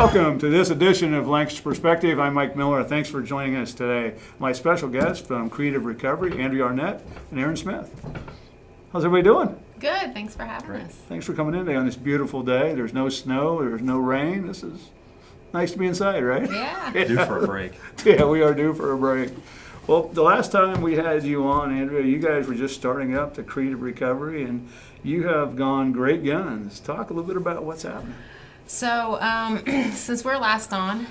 Welcome to this edition of Lancaster Perspective. I'm Mike Miller. Thanks for joining us today. My special guests from Creative Recovery, Andrea Arnett and Erins Smith. How's everybody doing? Good. Thanks for having us. Thanks for coming in today on this beautiful day. There's no snow. There's no rain. This is nice to be inside, right? Yeah. Due for a break. Yeah, we are due for a break. Well, the last time we had you on, Andrea, you guys were just starting up the Creative Recovery, and you have gone great guns. Talk a little bit about what's happening. So, since we're last on,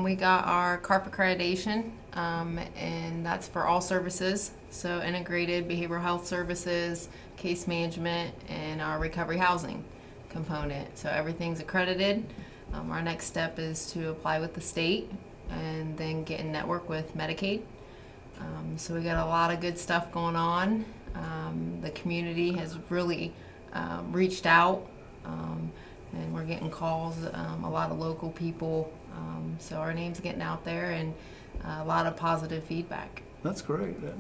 we got our CARP accreditation, and that's for all services. So, integrated behavioral health services, case management, and our recovery housing component. So, everything's accredited. Our next step is to apply with the state and then get in network with Medicaid. So, we got a lot of good stuff going on. The community has really reached out. And we're getting calls, a lot of local people. So our name's getting out there and a lot of positive feedback. That's great. Yeah.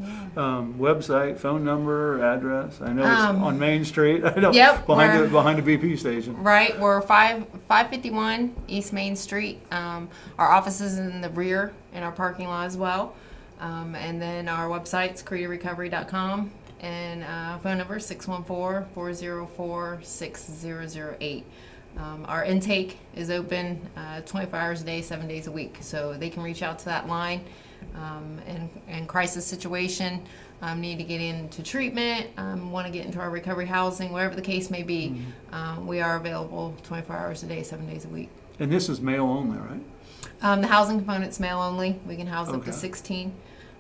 Website, phone number, address. I know it's on Main Street. I know. Yep, behind the BP station. Right, we're 551 East Main Street. Our office is in the rear in our parking lot as well. And then our website's creativerecovery.com. And phone number 614-404-6008. Our intake is open 24 hours a day, 7 days a week. So they can reach out to that line in crisis situation, need to get into treatment, want to get into our recovery housing, whatever the case may be. We are available 24 hours a day, 7 days a week. And this is mail only, right? The housing component's mail only. We can house up to Okay. 16.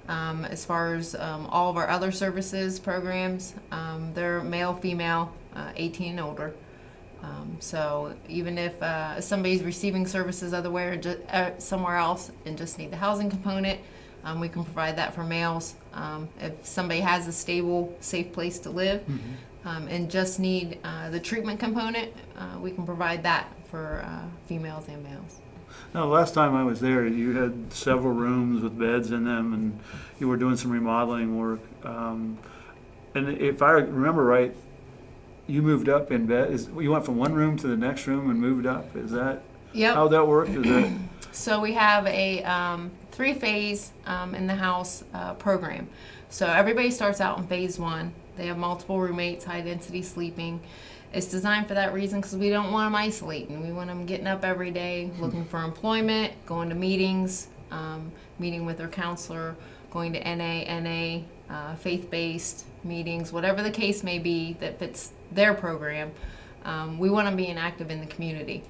As far as all of our other services programs, they're male, female, 18 and older. So even if somebody's receiving services somewhere else and just need the housing component, we can provide that for males. If somebody has a stable, safe place to live and just need the treatment component, we can provide that for females and males. Now, the last time I was there, you had several rooms with beds in them, and you were doing some remodeling work. And if I remember right, you moved up in bed. You went from one room to the next room and moved up. Is that how that worked? Is that? So we have a 3-phase in the house program. So everybody starts out in phase 1. They have multiple roommates, high density sleeping. It's designed for that reason because we don't want them isolating. We want them getting up every day, looking for employment, going to meetings, meeting with their counselor, going to NA, faith-based meetings, whatever the case may be that fits their program. We want them being active in the community.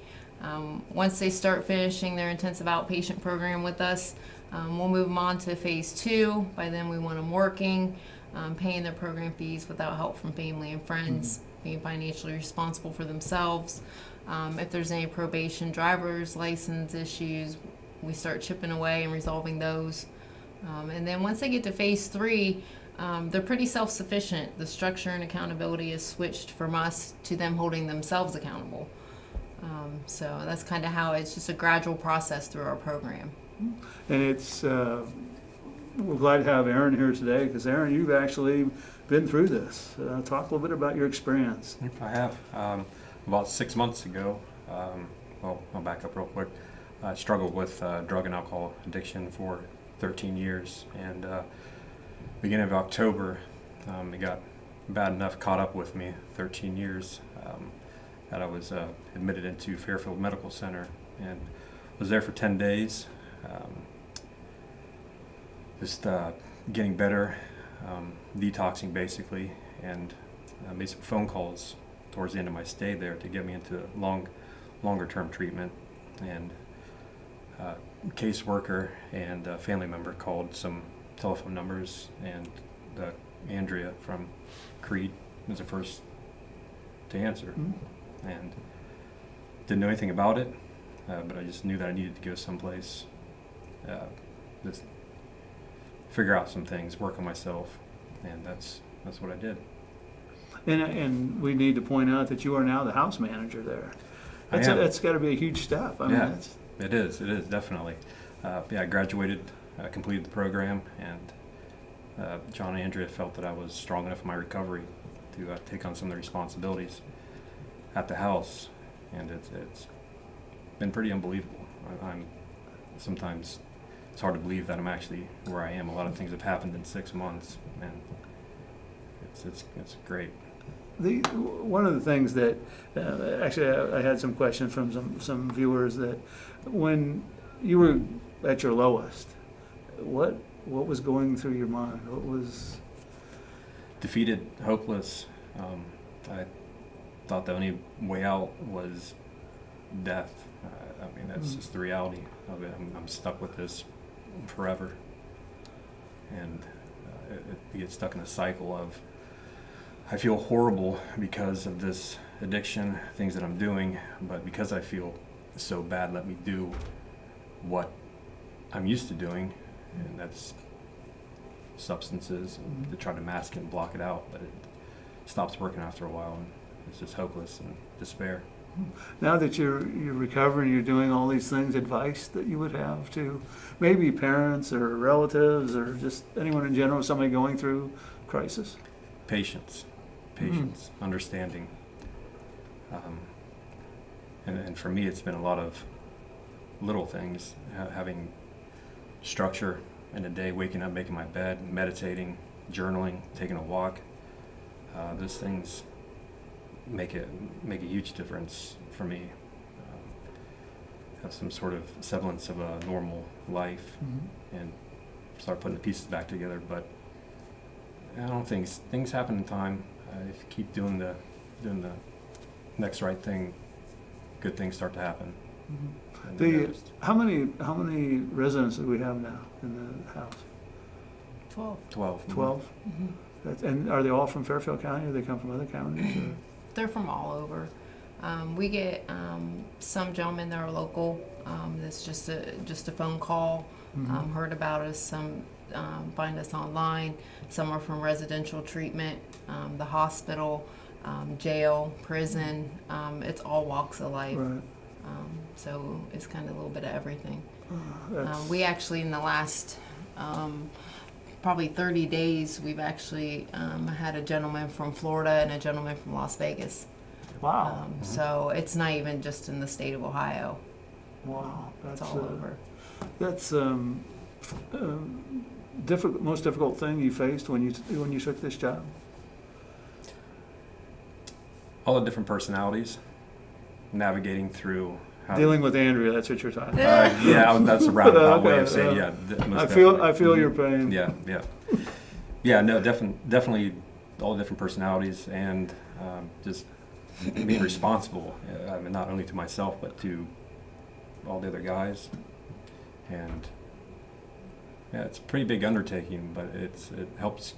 Once they start finishing their intensive outpatient program with us, we'll move them on to phase 2. By then we want them working, paying their program fees without help from family and friends, being financially responsible for themselves. If there's any probation, driver's license issues, we start chipping away and resolving those. And then once they get to phase 3, they're pretty self-sufficient. The structure and accountability is switched from us to them holding themselves accountable. So that's kind of how it's just a gradual process through our program. And it's we're glad to have Erin here today because Erin, you've actually been through this. Talk a little bit about your experience. I have. About 6 months ago, I'll back up real quick. I struggled with drug and alcohol addiction for 13 years, and beginning of October, it got bad enough, caught up with me, 13 years, that I was admitted into Fairfield Medical Center, and was there for 10 days, just getting better, detoxing basically, and made some phone calls towards the end of my stay there to get me into longer term treatment. And caseworker and a family member called some telephone numbers, and Andrea from Creed was the first to answer. And didn't know anything about it, but I just knew that I needed to go someplace, just figure out some things, work on myself, and that's what I did. And we need to point out that you are now the house manager there. That's got to be a huge step. I mean, it is definitely. I graduated, completed the program, and John and Andrea felt that I was strong enough in my recovery to take on some of the responsibilities at the house, and it's been pretty unbelievable. I'm sometimes it's hard to believe that I'm actually where I am. A lot of things have happened in 6 months, and it's great. One of the things that actually I had some questions from some viewers that when you were at your lowest, what was going through your mind? What was Defeated, hopeless. I thought the only way out was death. I mean, that's just the reality of it. I'm stuck with this forever, and you get stuck in a cycle of I feel horrible because of this addiction, things that I'm doing, but because I feel so bad, let me do what I'm used to doing, and that's substances, and to try to mask it and block it out, but it stops working after a while, and it's just hopeless and despair. now that you're recovering, you're doing all these things, advice that you would have to maybe parents or relatives or just anyone in general, somebody going through crisis? Patience, understanding. And for me, it's been a lot of little things, having structure in a day, waking up, making my bed, meditating, journaling, taking a walk. Those things make a huge difference for me. Have some sort of semblance of a normal life, and start putting the pieces back together. But I don't think things happen in time. If you keep doing the next right thing, good things start to happen. How many residents do we have now in the house? 12. 12. And are they all from Fairfield County, or they come from other counties? Or? They're from all over. We get some gentlemen that are local. That's just a phone call. Heard about us. Some find us online. Some are from residential treatment, the hospital, jail, prison. It's all walks of life. Right. So it's kind of a little bit of everything. That's- We actually, in the last probably 30 days, we've actually had a gentleman from Florida and a gentleman from Las Vegas. Wow. So it's not even just in the state of Ohio. Wow. It's all over. That's most difficult thing you faced when you took this job? All the different personalities, navigating through how Dealing with Andrea, that's what you're talking about. yeah, that's a roundabout way of Okay, saying I feel your pain. Yeah. No, definitely all the different personalities, and just being responsible. I mean, not only to myself but to all the other guys, and yeah, it's a pretty big undertaking, but it helps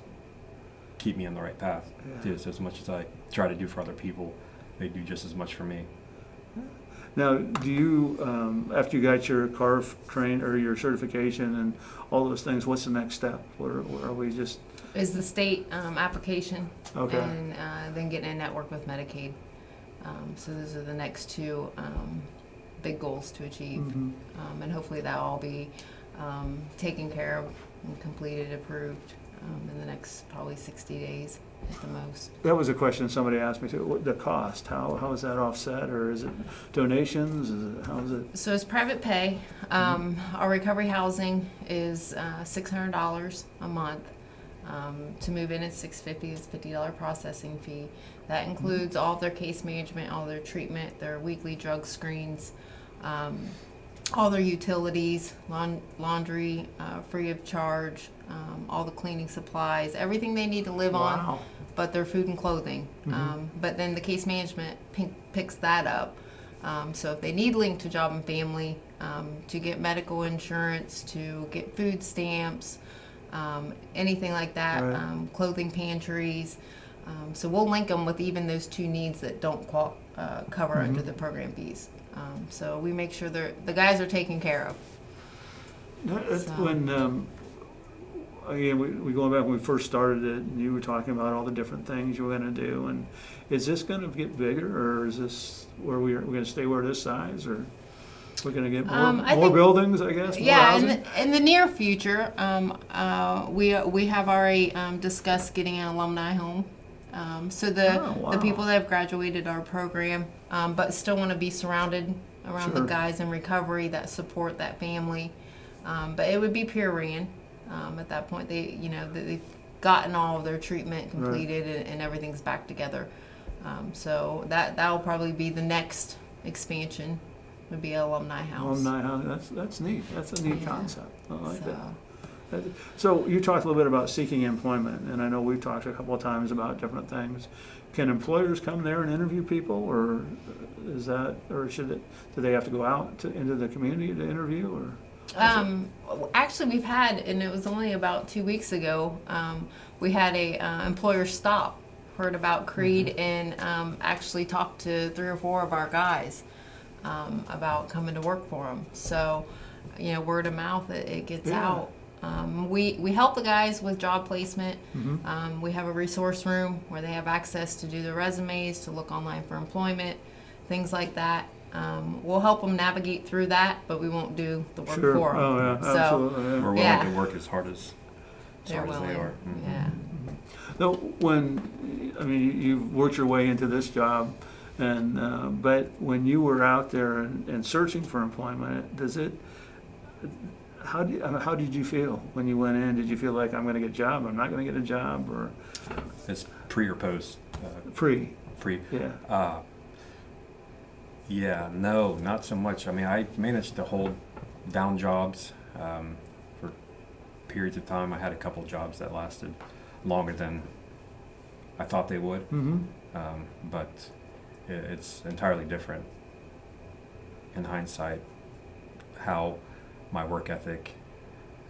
keep me on the right path. Yeah. Too. So as much as I try to do for other people, they do just as much for me. Now, do you, after you got your CARF train or your certification and all those things, what's the next step? Where are we just? Is the state application, Okay. and then getting a network with Medicaid. So those are the next two big goals to achieve, and hopefully that will all be taken care of and completed, approved in the next probably 60 days at the most. That was a question somebody asked me too. The cost, how is that offset, or is it donations? How is it? So it's private pay. Our recovery housing is $600 a month. To move in, it's $650. It's $50 processing fee. That includes all of their case management, all their treatment, their weekly drug screens, all their utilities, laundry, free of charge, all the cleaning supplies, everything they need to live on, but their food and clothing. But then the case management picks that up. So if they need link to job and family, to get medical insurance, to get food stamps, anything like that, Right. clothing pantries. So we'll link them with even those two needs that don't cover under the program fees. So we make sure the guys are taken care of. That's So- when, again, we going back when we first started it, and you were talking about all the different things you were going to do. And is this going to get bigger, or is this where we're going to stay where this size, or we're going to get more think- buildings, I guess? More Yeah, housing? in the near future, we have already discussed getting an alumni home. So the Oh, wow. the people that have graduated our program, but still want to be surrounded around Sure. the guys in recovery that support that family. But it would be peer ran. At that point, they've gotten all of their treatment completed and everything's back together. So that'll probably be the next expansion. Would be an alumni house. Alumni house, that's neat. That's a neat Yeah. concept. I like So, that. So you talked a little bit about seeking employment, and I know we've talked a couple of times about different things. Can employers come there and interview people, or do they have to go out into the community to interview, or? Actually, we've had, and it was only about 2 weeks ago, we had a employer stop, heard about Creed, and actually talked to 3 or 4 of our guys about coming to work for them. So, word of mouth, it gets Yeah. out. We help the guys with job placement. Mhm. We have a resource room where they have access to do their resumes, to look online for employment, things like that. We'll help them navigate through that, but we won't do the work Sure. for them. Oh, yeah, So, absolutely. Yeah. We're willing Yeah. to work as hard as they're willing. they are. Mhm. Yeah. So you've worked your way into this job, and but when you were out there and searching for employment, how did you feel when you went in? Did you feel like, I'm going to get a job, I'm not going to get a job, or It's pre or post? pre? Pre. Yeah. Yeah, no, not so much. I mean, I managed to hold down jobs for periods of time. I had a couple jobs that lasted longer than I thought they would, Mm-hmm. but it's entirely different in hindsight how my work ethic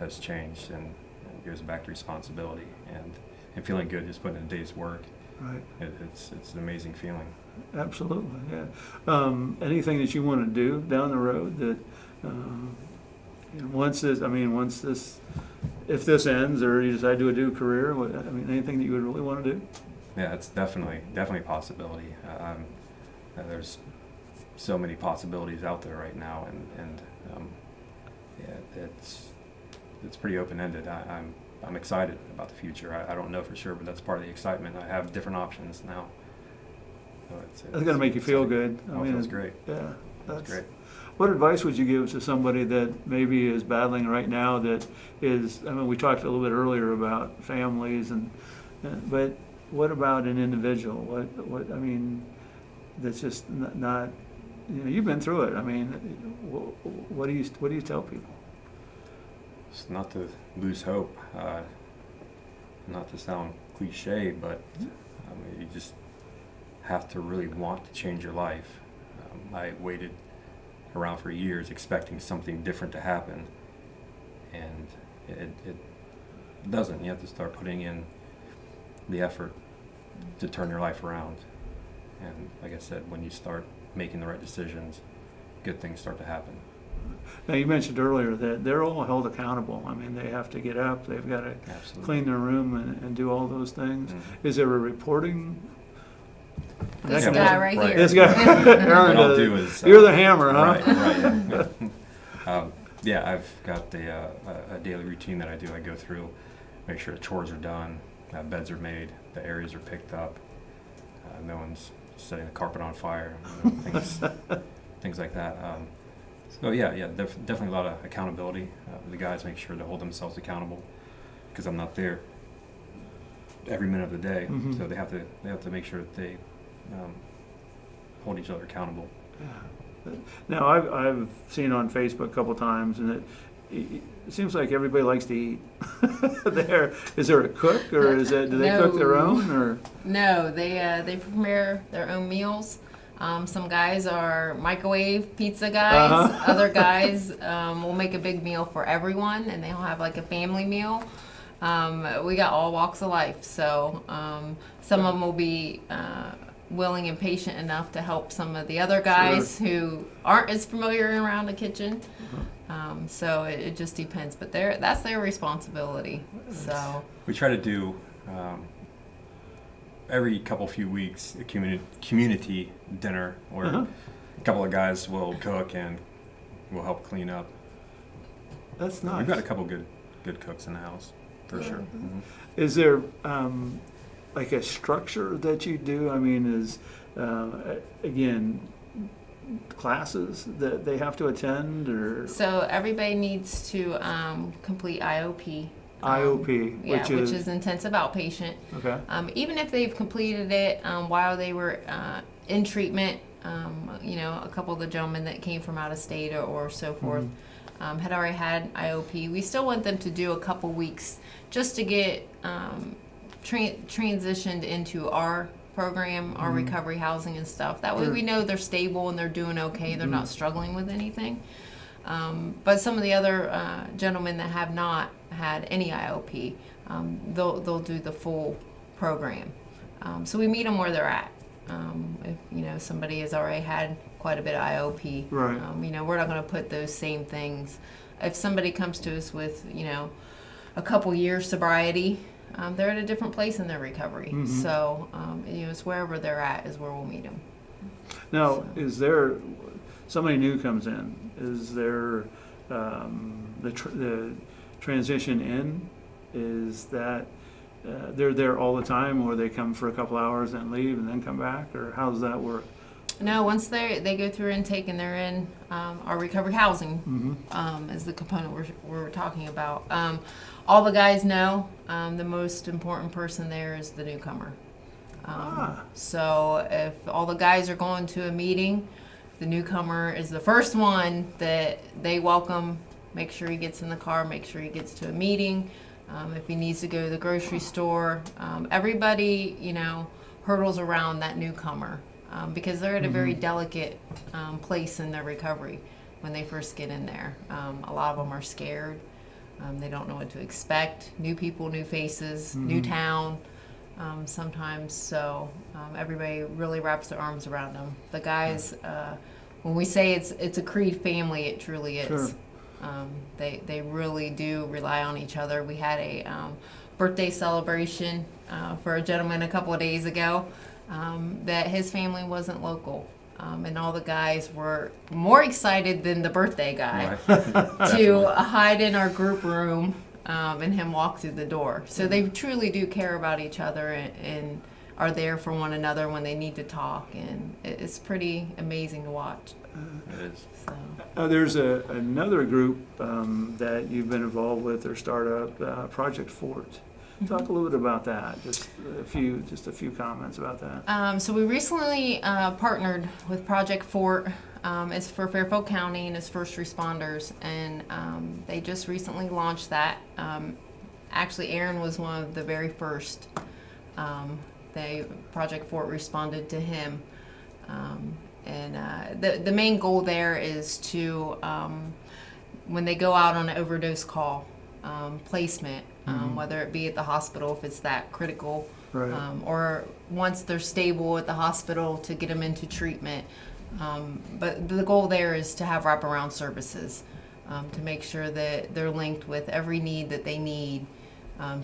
has changed, and it goes back to responsibility and feeling good, just putting in a day's work. Right. It's an amazing feeling. Absolutely. Yeah. Anything that you want to do down the road that if this ends, or you decide to do a career, anything that you would really want to do? Yeah, it's definitely a possibility. There's so many possibilities out there right now, and yeah, it's pretty open-ended. I'm excited about the future. I don't know for sure, but that's part of the excitement. I have different options now. So That's going to make you feel good. It feels great. Yeah, That's great. What advice would you give to somebody that maybe is battling right now? We talked a little bit earlier about families, but what about an individual? That's just not. You've been through it. What do you tell people? It's not to lose hope. Not to sound cliche, but you just have to really want to change your life. I waited around for years expecting something different to happen, and it doesn't. You have to start putting in the effort to turn your life around. And like I said, when you start making the right decisions, good things start to happen. Now, you mentioned earlier that they're all held accountable. They have to get up, they've got to Absolutely. clean their room and do all those things. Mhm. Is there a reporting? This Yeah, guy right. right This here. guy, Aaron, What I'll do is you're the hammer, huh? Right. Yeah. Yeah, I've got a daily routine that I do. I go through, make sure the chores are done, beds are made, the areas are picked up, no one's setting the carpet on fire, things like that. So yeah, definitely a lot of accountability. The guys make sure to hold themselves accountable because I'm not there every minute of the day. Mhm. So they have to make sure that they hold each other accountable. Now, I've seen on Facebook a couple times, and it seems like everybody likes to eat. Is there a cook, or do they cook their own, or? No, they prepare their own meals. Some guys are microwave pizza guys. Uh-huh. Other guys will make a big meal for everyone, and they'll have like a family meal. We got all walks of life, so some of them will be willing and patient enough to help some of the other guys who aren't as familiar around the kitchen. So it just depends, but that's their responsibility. So We try to do every few weeks a community dinner where Uh-huh. a couple of guys will cook and will help clean up. That's nice. We've got a couple good cooks in the house for sure. Mhm. Is there like a structure that you do? Again, classes that they have to attend, or So everybody needs to complete IOP. IOP, Yeah, which which is is intensive outpatient. okay. Even if they've completed it while they were in treatment, a couple of the gentlemen that came from out of state or so forth had already had IOP. We still want them to do a couple weeks just to get transitioned into our program, our recovery housing and stuff. That way we know they're stable and they're doing okay. They're not struggling with anything. But some of the other gentlemen that have not had any IOP, they'll do the full program. So we meet them where they're at. If somebody has already had quite a bit of IOP, Right. we're not going to put those same things. If somebody comes to us with a couple years sobriety, they're at a different place in their recovery. So it's wherever they're at is where we'll meet them. Now, is there somebody new comes in? Is there the transition in? Is that they're there all the time, or they come for a couple hours and leave and then come back, or how does that work? No, once they go through intake and they're in our recovery housing, is the component we're talking about. All the guys know the most important person there is the newcomer. So if all the guys are going to a meeting, the newcomer is the first one that they welcome. Make sure he gets in the car, make sure he gets to a meeting. If he needs to go to the grocery store, everybody, hurdles around that newcomer because they're at a very delicate place in their recovery when they first get in there. A lot of them are scared. They don't know what to expect. New people, new faces, new town. Sometimes, so everybody really wraps their arms around them. The guys, when we say it's a Creed family, it truly is. Sure. They really do rely on each other. We had a birthday celebration for a gentleman a couple of days ago that his family wasn't local. And all the guys were more excited than the birthday guy to hide in our group room and him walk through the door. So they truly do care about each other and are there for one another when they need to talk. And it's pretty amazing to watch. It is. So. There's another group that you've been involved with, or startup, Project Fort. Talk a little bit about that. Just a few comments about that. So we recently partnered with Project Fort. It's for Fairfield County and its first responders, and they just recently launched that. Actually, Erin was one of the very first. Project Fort responded to him, and the main goal there is to when they go out on an overdose call, placement, whether it be at the hospital if it's that critical, Right. or once they're stable at the hospital to get them into treatment. But the goal there is to have wraparound services to make sure that they're linked with every need that they need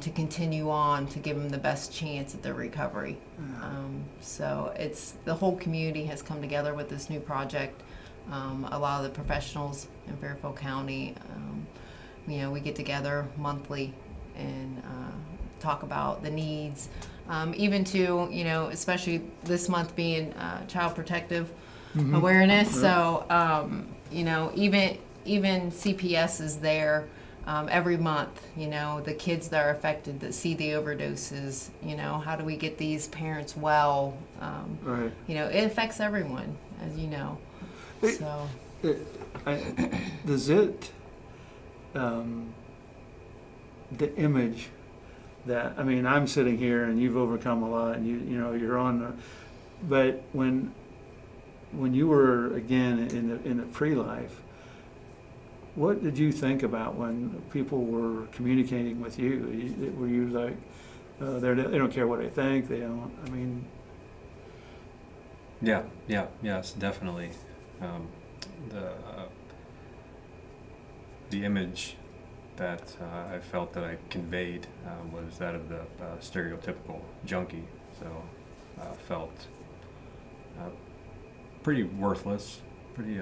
to continue on to give them the best chance at their recovery. So it's the whole community has come together with this new project. A lot of the professionals in Fairfield County, we get together monthly and talk about the needs, even to, especially this month being Child Protective Awareness. So, even CPS is there every month, the kids that are affected that see the overdoses, how do we get these parents well? Right. It affects everyone, as you know. So. Does it, the image that, I'm sitting here and you've overcome a lot and you're on, but when you were again in the pre-life, what did you think about when people were communicating with you? Were you like, they don't care what I think, they don't, Yes, definitely. The image that I felt that I conveyed was that of the stereotypical junkie. So felt pretty worthless, pretty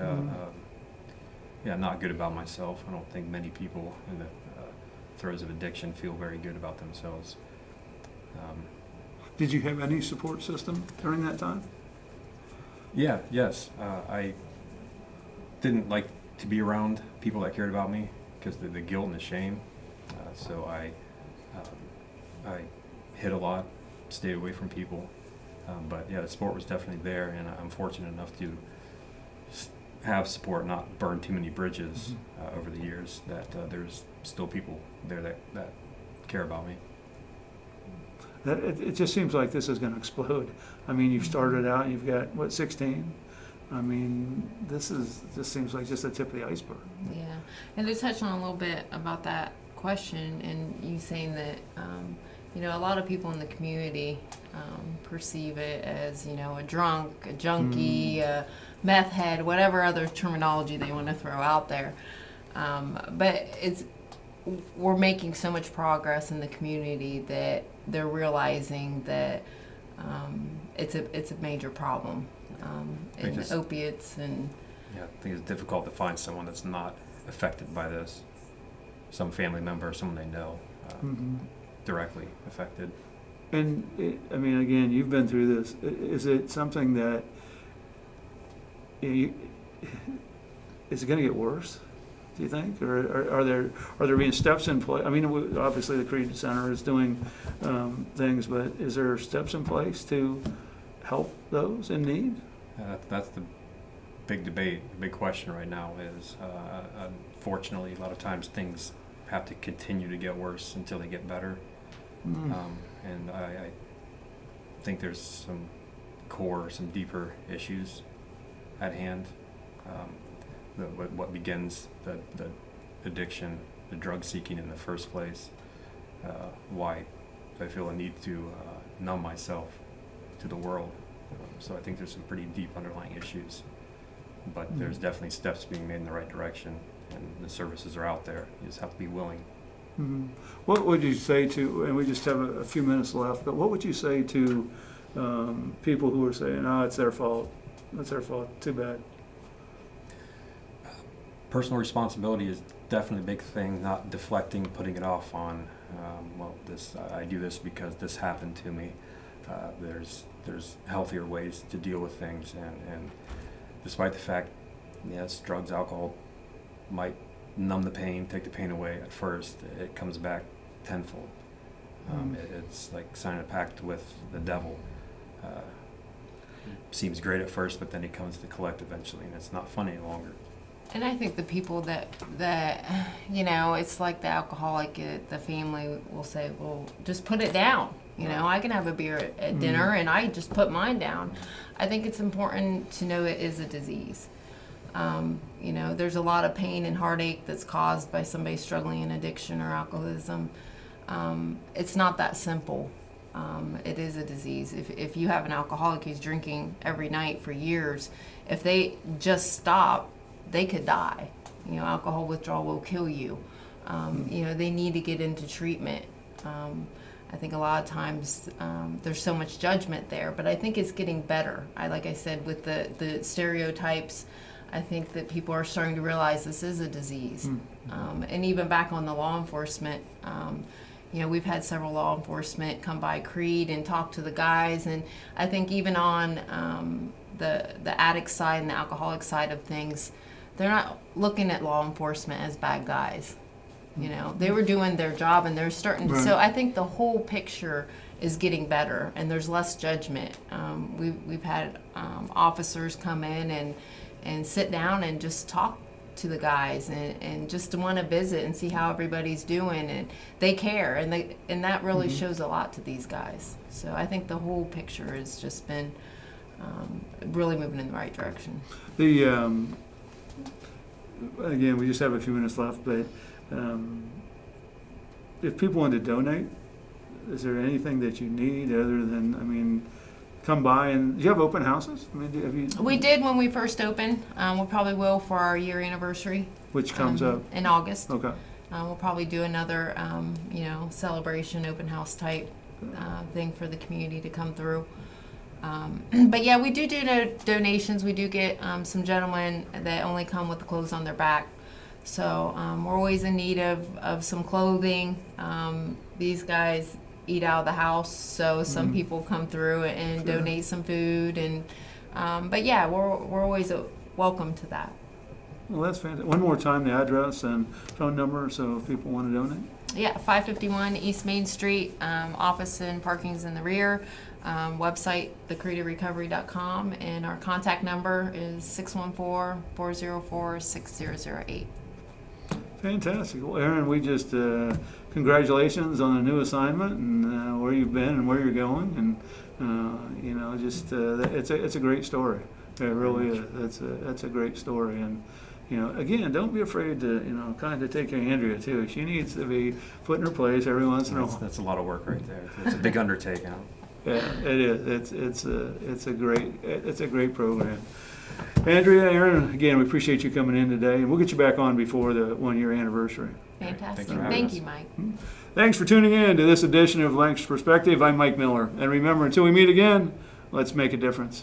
not good about myself. I don't think many people in the throes of addiction feel very good about themselves. Did you have any support system during that time? Yes. didn't like to be around people that cared about me because of the guilt and the shame. So I hid a lot, stayed away from people. But yeah, the support was definitely there, and I'm fortunate enough to have support, not burn too many bridges over the years, that there's still people there that care about me. It just seems like this is going to explode. I mean, you've started out, and you've got, what, 16? I mean, this seems like just the tip of the iceberg. Yeah, and to touch on a little bit about that question, and you saying that, a lot of people in the community perceive it as, a drunk, a junkie, a meth head, whatever other terminology they want to throw out there. But we're making so much progress in the community that they're realizing that it's a major problem in opiates and. Yeah, I think it's difficult to find someone that's not affected by this. Some family member, someone they know, directly affected. And again, you've been through this. Is it something that is it going to get worse? Do you think, or are there being steps in place? I mean, obviously the Creed Center is doing things, but is there steps in place to help those in need? That's the big debate, the big question right now is, unfortunately, a lot of times things have to continue to get worse until they get better. And I think there's some deeper issues at hand. What begins the addiction, the drug seeking in the first place, why I feel a need to numb myself to the world. So I think there's some pretty deep underlying issues, but there's definitely steps being made in the right direction, and the services are out there. You just have to be willing. What would you say to, and we just have a few minutes left, but what would you say to people who are saying, oh, it's their fault, too bad? Personal responsibility is definitely a big thing, not deflecting, putting it off on, I do this because this happened to me. There's healthier ways to deal with things, and despite the fact, yes, drugs, alcohol might numb the pain, take the pain away at first, it comes back tenfold. It's like signing a pact with the devil. Seems great at first, but then it comes to collect eventually, and it's not fun any longer. And I think the people that it's like the alcoholic, the family will say, well, just put it down. I can have a beer at dinner, and I just put mine down. I think it's important to know it is a disease. There's a lot of pain and heartache that's caused by somebody struggling in addiction or alcoholism. It's not that simple. It is a disease. If you have an alcoholic who's drinking every night for years, if they just stop, they could die. Alcohol withdrawal will kill you. They need to get into treatment. I think a lot of times there's so much judgment there, but I think it's getting better. Like I said, with the stereotypes, I think that people are starting to realize this is a disease. And even back on the law enforcement, we've had several law enforcement come by Creed and talk to the guys, and I think even on the addict side and the alcoholic side of things, they're not looking at law enforcement as bad guys. They were doing their job, and they're starting to, so I think the whole picture is getting better, and there's less judgment. We've had officers come in and sit down and just talk to the guys and just to want to visit and see how everybody's doing, and they care, and that really shows a lot to these guys. So I think the whole picture has just been really moving in the right direction. Again, we just have a few minutes left, but if people want to donate, is there anything that you need other than, come by, and do you have open houses? We did when we first opened. We probably will for our year anniversary. Which comes up? In August. Okay. We'll probably do another, celebration, open house type thing for the community to come through. But yeah, we do donations. We do get some gentlemen that only come with the clothes on their back. So we're always in need of some clothing. These guys eat out of the house, so some people come through and donate some food. And but yeah, we're always welcome to that. Well, that's fantastic. One more time, the address and phone number, so if people want to donate. Yeah, 551 East Main Street, office and parking's in the rear. Website, thecreativerecovery.com, and our contact number is 614-404-6008. Fantastic. Well, Erin, we just congratulations on the new assignment and where you've been and where you're going, and you know, just it's a great story. It really is. That's a great story, and you know, again, don't be afraid to kind of take care of Andrea too. She needs to be put in her place every once in a while. That's a lot of work right there. It's a big undertaking. Yeah, it is. It's a great program. Andrea, Erin, again, we appreciate you coming in today, and we'll get you back on before the 1-year anniversary. Fantastic. Thanks for having Thank us. you, Mike. Thanks for tuning in to this edition of Lancaster Perspective. I'm Mike Miller, and remember, until we meet again, let's make a difference.